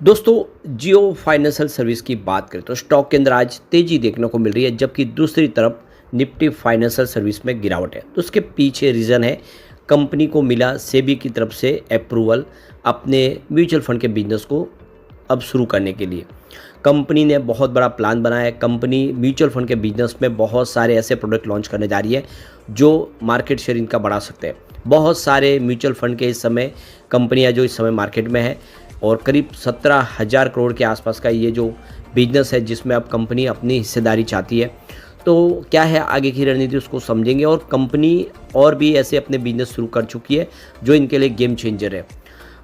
दोस्तों जियो financial service की बात करें तो स्टॉक के अंदर आज तेजी देखने को मिल रही है, जबकि दूसरी तरफ निफ्टी फाइनेंशियल सर्विस में गिरावट है। तो उसके पीछे रीज़न है कंपनी को मिला सेबी की तरफ से अप्रूवल अपने म्यूचुअल फंड के बिजनेस को अब शुरू करने के लिए। कंपनी ने बहुत बड़ा प्लान बनाया है। कंपनी म्यूचुअल फंड के बिजनेस में बहुत सारे ऐसे प्रोडक्ट लॉन्च करने जा रही है जो मार्केट शेयर इनका बढ़ा सकते हैं। बहुत सारे म्यूचुअल फंड के इस समय कंपनियां जो इस समय मार्केट में है, और करीब 17,000 करोड़ के आसपास का ये जो बिजनेस है जिसमें अब कंपनी अपनी हिस्सेदारी चाहती है। तो क्या है आगे की रणनीति, उसको समझेंगे। और कंपनी और भी ऐसे अपने बिजनेस शुरू कर चुकी है जो इनके लिए गेम चेंजर है।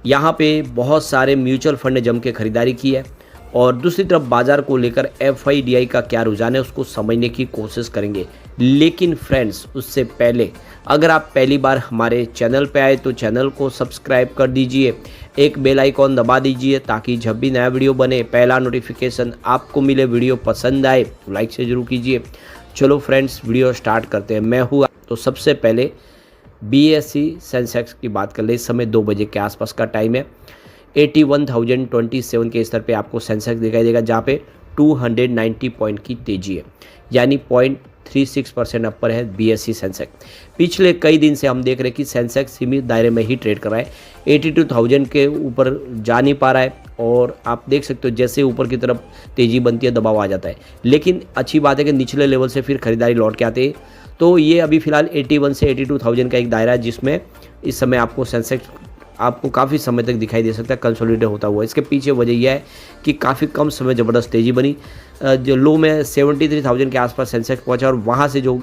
यहाँ पे बहुत सारे म्यूचुअल फंड ने जम के खरीदारी की है, और दूसरी तरफ बाजार को लेकर एफआईडीआई का क्या रुझान है उसको समझने की कोशिश करेंगे। लेकिन फ्रेंड्स, उससे पहले अगर आप पहली बार हमारे चैनल पे आए तो चैनल को सब्सक्राइब कर दीजिए, एक बेल आइकॉन दबा दीजिए ताकि जब भी नया वीडियो बने पहला नोटिफिकेशन आपको मिले। वीडियो पसंद आए तो लाइक से जरूर कीजिए। चलो फ्रेंड्स, वीडियो स्टार्ट करते हैं। मैं हूँ तो सबसे पहले बीएसई सेंसेक्स की बात कर ले। इस समय 2 बजे के आसपास का टाइम है। 81,027 के स्तर पे आपको सेंसेक्स दिखाई देगा, जहाँ पे 290 पॉइंट की तेजी है, यानी 0.36% अपर है बीएसई सेंसेक्स। पिछले कई दिन से हम देख रहे हैं कि सेंसेक्स सीमित दायरे में ही ट्रेड कर रहा है, 82,000 के ऊपर जा नहीं पा रहा है। और आप देख सकते हो जैसे ऊपर की तरफ तेज़ी बनती है दबाव आ जाता है। लेकिन अच्छी बात है कि निचले लेवल से फिर खरीदारी लौट के आते हैं। तो ये अभी फिलहाल 81 से 82,000 का एक दायरा है जिसमें इस समय आपको सेंसेक्स आपको काफ़ी समय तक दिखाई दे सकता है कंसोलिडेट होता हुआ। इसके पीछे वजह यह है कि काफ़ी कम समय ज़बरदस्त तेज़ी बनी। जो लो में 73,000 के आसपास सेंसेक्स पहुंचा, और वहां से जो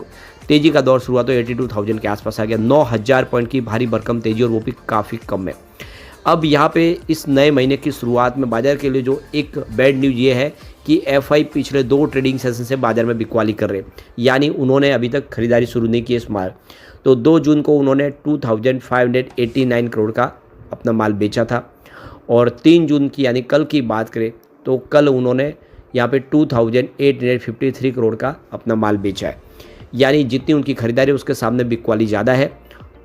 तेज़ी का दौर शुरू हुआ तो 82,000 के आसपास आ गया। 9,000 पॉइंट की भारी भरकम तेज़ी, और वो भी काफ़ी कम है। अब यहाँ पे इस नए महीने की शुरुआत में बाजार के लिए जो एक बैड न्यूज़ ये है कि एफआई पिछले 2 ट्रेडिंग सेशन से बाजार में बिकवाली कर रहे हैं, यानी उन्होंने अभी तक खरीदारी शुरू नहीं की इस माल। तो 2 जून को उन्होंने 2,589 करोड़ का अपना माल बेचा था, और 3 जून की यानी कल की बात करें तो कल उन्होंने यहाँ पे 2,853 करोड़ का अपना माल बेचा है। यानी जितनी उनकी खरीदारी उसके सामने बिकवाली ज़्यादा है,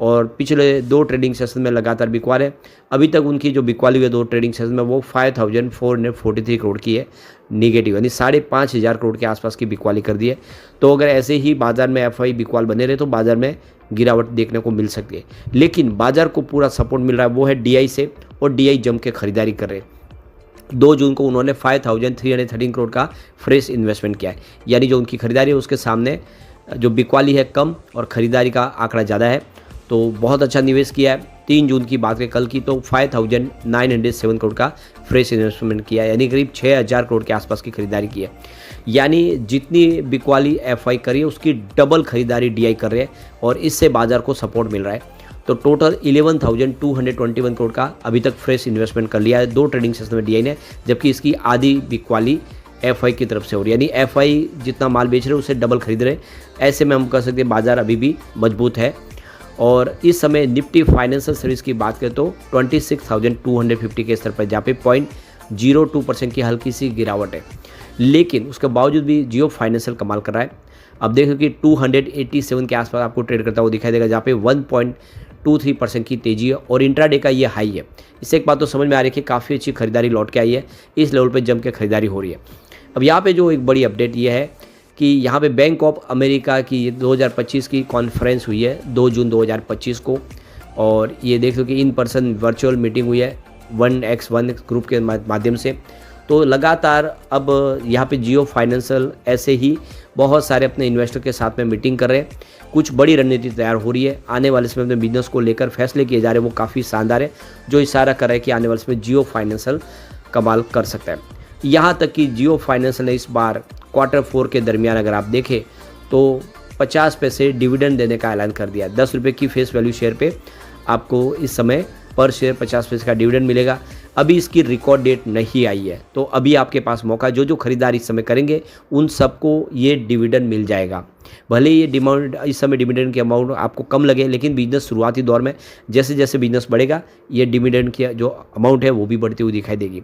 और पिछले 2 ट्रेडिंग सेशन में लगातार बिकवाल है। अभी तक उनकी जो बिकवाली हुई है 2 ट्रेडिंग सेशन में वो 5,443 करोड़ की है, निगेटिव, यानी 5,500 करोड़ के आसपास की बिकवाली कर दी है। तो अगर ऐसे ही बाजार में एफआई बिकवाल बने रहे तो बाजार में गिरावट देखने को मिल सकती है। लेकिन बाजार को पूरा सपोर्ट मिल रहा है वो है डीआई से, और डीआई जम के खरीदारी कर रहे हैं। 2 जून को उन्होंने 5,313 करोड़ का फ्रेश इन्वेस्टमेंट किया है, यानी जो उनकी खरीदारी है उसके सामने जो बिकवाली है कम और खरीदारी का आंकड़ा ज़्यादा है। तो बहुत अच्छा निवेश किया है। 3 जून की बात करें कल की तो 5,907 करोड़ का फ्रेश इन्वेस्टमेंट किया है, यानी करीब 6,000 करोड़ के आसपास की खरीदारी की है। यानी जितनी बिकवाली एफआई करी है उसकी डबल खरीदारी डीआई कर रहे हैं, और इससे बाजार को सपोर्ट मिल रहा है। तो टोटल 11,221 करोड़ का अभी तक फ्रेश इन्वेस्टमेंट कर लिया है 2 ट्रेडिंग सेशन में डीआई ने, जबकि इसकी आधी बिकवाली एफआई की तरफ से हो रही है। यानी एफआई जितना माल बेच रहे हैं उससे डबल खरीद रहे हैं। ऐसे में हम कह सकते हैं बाजार अभी भी मजबूत है। और इस समय निफ्टी फाइनेंशियल सर्विस की बात करें तो 26,250 के स्तर पर, जहाँ पे 0.02% की हल्की सी गिरावट है। लेकिन उसके बावजूद भी जियो फाइनेंशियल कमाल कर रहा है। अब देखो कि 287 के आसपास आपको ट्रेड करता हुआ दिखाई देगा, जहाँ पे 1.23% की तेजी है, और इंट्राडे का ये हाई है। इससे एक बात तो समझ में आ रही है कि काफ़ी अच्छी खरीदारी लौट के आई है, इस लेवल पे जम के खरीदारी हो रही है। अब यहाँ पे जो एक बड़ी अपडेट ये है कि यहाँ पे बैंक ऑफ अमेरिका की 2025 की कॉन्फ्रेंस हुई है 2 जून 2025 को, और ये देख लो कि इन पर्सन वर्चुअल मीटिंग हुई है 1x1 ग्रुप के माध्यम से। तो लगातार अब यहाँ पे जियो फाइनेंशियल ऐसे ही बहुत सारे अपने इन्वेस्टर के साथ में मीटिंग कर रहे हैं। कुछ बड़ी रणनीति तैयार हो रही है, आने वाले समय में बिजनेस को लेकर फैसले किए जा रहे हैं, वो काफ़ी शानदार है, जो इशारा कर रहा है कि आने वाले समय जियो फाइनेंशियल कमाल कर सकता है। यहाँ तक कि जियो फाइनेंशियल ने इस बार Q4 के दरमियान अगर आप देखें तो 50 पैसे डिविडेंड देने का ऐलान कर दिया। 10 रुपये की फेस वैल्यू शेयर पे आपको इस समय पर शेयर 50 पैसे का डिविडेंड मिलेगा। अभी इसकी रिकॉर्ड डेट नहीं आई है, तो अभी आपके पास मौका, जो खरीदार इस समय करेंगे उन सबको ये डिविडेंड मिल जाएगा। भले ये डिमांड इस समय डिविडेंड की अमाउंट आपको कम लगे, लेकिन बिजनेस शुरुआती दौर में जैसे जैसे बिजनेस बढ़ेगा ये डिविडेंड की जो अमाउंट है वो भी बढ़ती हुई दिखाई देगी।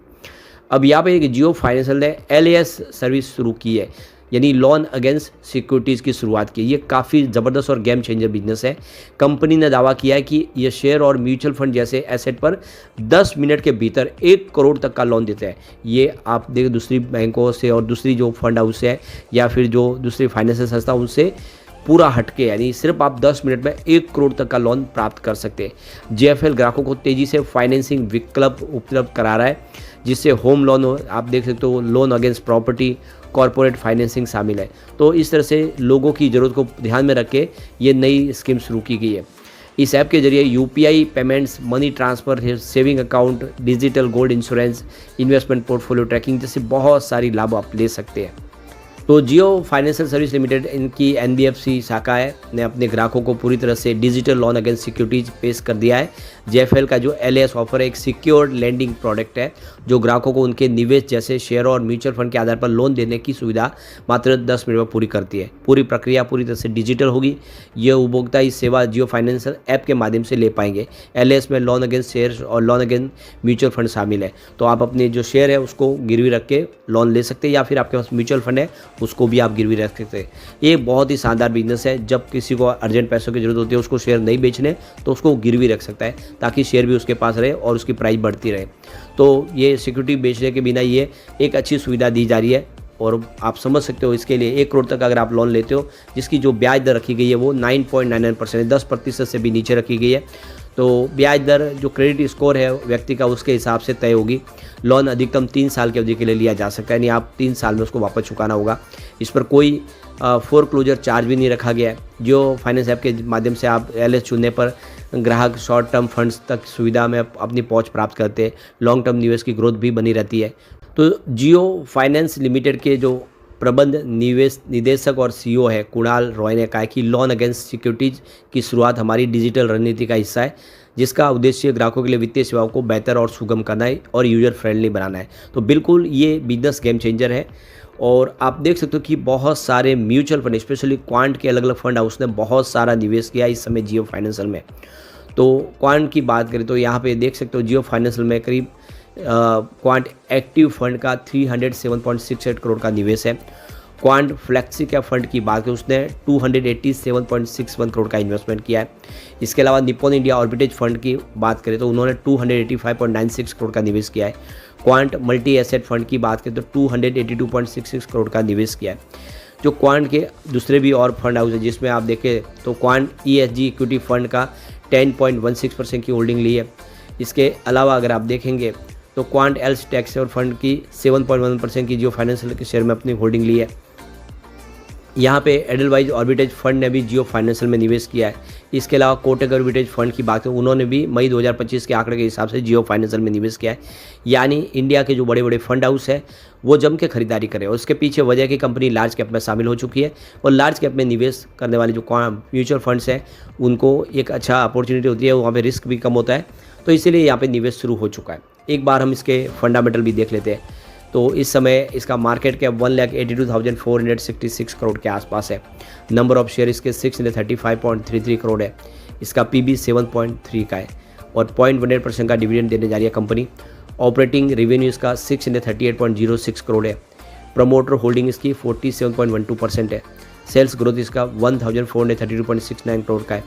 अब यहाँ पे जियो फाइनेंशियल ने एलएएस सर्विस शुरू की है। यानी लोन अगेंस्ट सिक्योरिटीज़ की शुरुआत की। ये काफ़ी ज़बरदस्त और गेम चेंजर बिजनेस है। कंपनी ने दावा किया है कि ये शेयर और म्यूचुअल फंड जैसे एसेट पर 10 मिनट के भीतर 1 करोड़ तक का लोन देते हैं। ये आप देखिए दूसरी बैंकों से और दूसरी जो फंड हाउस है या फिर जो दूसरी फाइनेंशियल संस्था उनसे पूरा हटके, यानी सिर्फ आप 10 मिनट में 1 करोड़ तक का लोन प्राप्त कर सकते हैं। जेएफएल ग्राहकों को तेज़ी से फाइनेंसिंग विकल्प उपलब्ध करा रहा है, जिससे होम लोन हो, आप देख सकते हो loan against property, corporate financing शामिल है। तो इस तरह से लोगों की ज़रूरत को ध्यान में रख के ये नई स्कीम शुरू की गई है। इस ऐप के जरिए UPI payments, money transfer, saving account, digital gold insurance, investment portfolio tracking जैसे बहुत सारी लाभ आप ले सकते हैं। तो जियो फाइनेंशियल सर्विस लिमिटेड, इनकी एनबीएफसी शाखा है, ने अपने ग्राहकों को पूरी तरह से डिजिटल लोन अगेंस्ट सिक्योरिटीज पेश कर दिया है। जेएफएल का जो एलएएस ऑफर है एक सिक्योर्ड लेंडिंग प्रोडक्ट है, जो ग्राहकों को उनके निवेश जैसे शेयरों और म्यूचुअल फंड के आधार पर लोन देने की सुविधा मात्र 10 मिनट में पूरी करती है। पूरी प्रक्रिया पूरी तरह से डिजिटल होगी। यह उपभोक्ता इस सेवा जियो फाइनेंशियल ऐप के माध्यम से ले पाएंगे। एलएएस में लोन अगेंस्ट शेयर और लोन अगेंस्ट म्यूचुअल फंड शामिल है। तो आप अपने जो शेयर है उसको गिरवी रख के लोन ले सकते हैं, या फिर आपके पास म्यूचुअल फंड है उसको भी आप गिरवी रख सकते हैं। ये बहुत ही शानदार बिजनेस है। जब किसी को अर्जेंट पैसों की जरूरत होती है, उसको शेयर नहीं बेचने, तो उसको गिरवी रख सकता है ताकि शेयर भी उसके पास रहे और उसकी प्राइस बढ़ती रहे। तो ये सिक्योरिटी बेचने के बिना ये एक अच्छी सुविधा दी जा रही है। और आप समझ सकते हो इसके लिए 1 करोड़ तक अगर आप लोन लेते हो, जिसकी जो ब्याज दर रखी गई है वो 9.99% है, 10% से भी नीचे रखी गई है। तो ब्याज दर जो क्रेडिट स्कोर है व्यक्ति का उसके हिसाब से तय होगी। लोन अधिकतम 3 साल की अवधि के लिए लिया जा सकता है, यानी आप 3 साल में उसको वापस चुकाना होगा। इस पर कोई फोरक्लोजर चार्ज भी नहीं रखा गया है। जो फाइनेंस ऐप के माध्यम से आप एलएस चुनने पर ग्राहक शॉर्ट टर्म फंड्स तक सुविधा में अपनी पहुंच प्राप्त करते हैं। लॉन्ग टर्म निवेश की ग्रोथ भी बनी रहती है। तो जियो फाइनेंस लिमिटेड के जो प्रबंध निदेशक और सीईओ है कुणाल रॉय ने कहा कि लोन अगेंस्ट सिक्योरिटीज की शुरुआत हमारी डिजिटल रणनीति का हिस्सा है, जिसका उद्देश्य ग्राहकों के लिए वित्तीय सेवाओं को बेहतर और सुगम करना है और यूजर फ्रेंडली बनाना है। तो बिल्कुल ये बिजनेस गेम चेंजर है। और आप देख सकते हो कि बहुत सारे म्यूचुअल फंड, स्पेशली क्वांट के अलग अलग फंड हाउस ने बहुत सारा निवेश किया इस समय जियो फाइनेंशियल में। तो क्वांट की बात करें तो यहाँ पे देख सकते हो जियो फाइनेंशियल में करीब क्वांट एक्टिव फंड का 307.68 करोड़ का निवेश है। क्वांट फ्लेक्सी कैप फंड की बात करें उसने 287.61 करोड़ का इन्वेस्टमेंट किया है। इसके अलावा निप्पॉन इंडिया ऑर्बिटेज फंड की बात करें तो उन्होंने 285.96 करोड़ का निवेश किया है। क्वांट मल्टी एसेट फंड की बात करें तो 282.66 करोड़ का निवेश किया है। जो क्वांट के दूसरे भी और फंड हाउस है जिसमें आप देखें तो क्वांट ईएसजी इक्विटी फंड का 10.16% की होल्डिंग ली है। इसके अलावा अगर आप देखेंगे तो क्वांट एल्स टैक्स और फंड की 7.1% की जियो फाइनेंशियल के शेयर में अपनी होल्डिंग ली है। यहाँ पे एडलवाइज ऑर्बिटेज फंड ने भी जियो फाइनेंशियल में निवेश किया है। इसके अलावा कोटक ऑर्बिटेज फंड की बात करें उन्होंने भी मई 2025 के आंकड़े के हिसाब से जियो फाइनेंशियल में निवेश किया है। यानी इंडिया के जो बड़े बड़े फंड हाउस है वो जम के खरीदारी करें, और उसके पीछे वजह की कंपनी लार्ज कैप में शामिल हो चुकी है। और लार्ज कैप में निवेश करने वाले जो म्यूचुअल फंड्स हैं उनको एक अच्छा अपॉर्चुनिटी होती है, वहाँ पर रिस्क भी कम होता है, तो इसीलिए यहाँ पर निवेश शुरू हो चुका है। एक बार हम इसके फंडामेंटल भी देख लेते हैं। तो इस समय इसका मार्केट कैप 1,82,466 करोड़ के आसपास है। नंबर ऑफ शेयर इसके 635.33 करोड़ है। इसका पीबी 7.3 का है और 0.18% का डिविडेंड देने जा रही है कंपनी। ऑपरेटिंग रेवेन्यू इसका 638.06 करोड़ है। प्रमोटर होल्डिंग इसकी 47.12% है। सेल्स ग्रोथ इसका 1,432.69 करोड़ का है।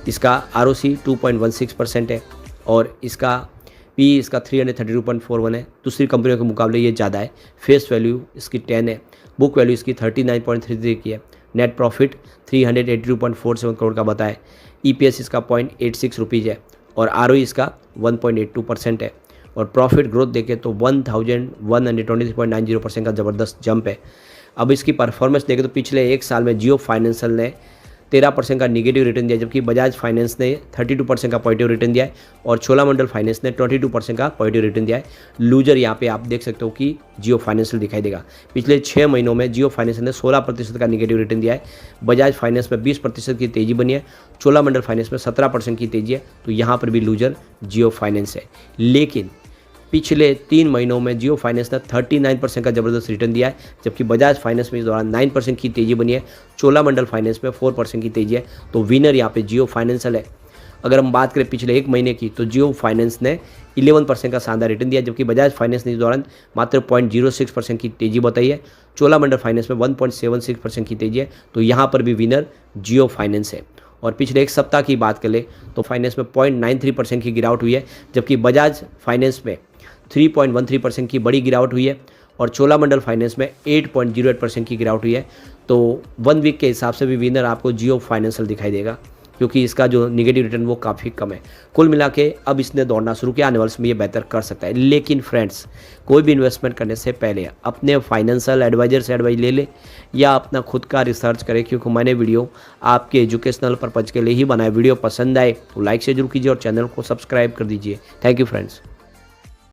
इसका आरओसी 2.16% है और इसका पी इसका 332.41 है। दूसरी कंपनियों के मुकाबले ये ज़्यादा है। फेस वैल्यू इसकी 10 है। बुक वैल्यू इसकी 39.33 की है। नेट प्रॉफिट 382.47 करोड़ का बताया। ईपीएस इसका 0.86 रुपीज़ है और आरओई इसका 1.82% है। और प्रॉफिट ग्रोथ देखें तो 1123.90% का ज़बरदस्त जंप है। अब इसकी परफॉर्मेंस देखें तो पिछले एक साल में जियो फाइनेंशियल ने 13% का निगेटिव रिटर्न दिया, जबकि बजाज फाइनेंस ने 32% का पॉजिटिव रिटर्न दिया है और चोलामंडल फाइनेंस ने 22% का पॉजिटिव रिटर्न दिया है। लूजर यहाँ पे आप देख सकते हो कि जियो फाइनेंशियल दिखाई देगा। पिछले 6 महीनों में जियो फाइनेंशियल ने 16% का निगेटिव रिटर्न दिया है। बजाज फाइनेंस में 20% की तेज़ी बनी है। चोलामंडल फाइनेंस में 17% की तेज़ी है। तो यहाँ पर भी लूजर जियो फाइनेंस है। लेकिन पिछले 3 महीनों में जियो फाइनेंस ने 39% का ज़बरदस्त रिटर्न दिया है, जबकि बजाज फाइनेंस में इस दौरान 9% की तेज़ी बनी है। चोलामंडल फाइनेंस में 4% की तेज़ी है। तो विनर यहाँ पे जियो फाइनेंशियल है। अगर हम बात करें पिछले 1 महीने की, तो जियो फाइनेंस ने 11% का शानदार रिटर्न दिया, जबकि बजाज फाइनेंस ने इस दौरान मात्र 0.06% की तेजी बताई है। चोलामंडल फाइनेंस में 1.76% की तेजी है, तो यहाँ पर भी विनर जियो फाइनेंस है। और पिछले 1 सप्ताह की बात करें तो फाइनेंस में 0.93% की गिरावट हुई है, जबकि बजाज फाइनेंस में 3.13% की बड़ी गिरावट हुई है और चोलामंडल फाइनेंस में 8.08% की गिरावट हुई है। तो 1 वीक के हिसाब से भी विनर आपको जियो फाइनेंशियल दिखाई देगा, क्योंकि इसका जो निगेटिव रिटर्न वो काफ़ी कम है। कुल मिला के अब इसने दौड़ना शुरू किया, आने वाले समय ये बेहतर कर सकता है। लेकिन फ्रेंड्स, कोई भी इन्वेस्टमेंट करने से पहले अपने फाइनेंशियल एडवाइजर से एडवाइस ले ले या अपना खुद का रिसर्च करें, क्योंकि मैंने वीडियो आपके एजुकेशनल पर्पज़ के लिए ही बनाया। वीडियो पसंद आए तो लाइक से जरूर कीजिए और चैनल को सब्सक्राइब कर दीजिए। Thank you friends.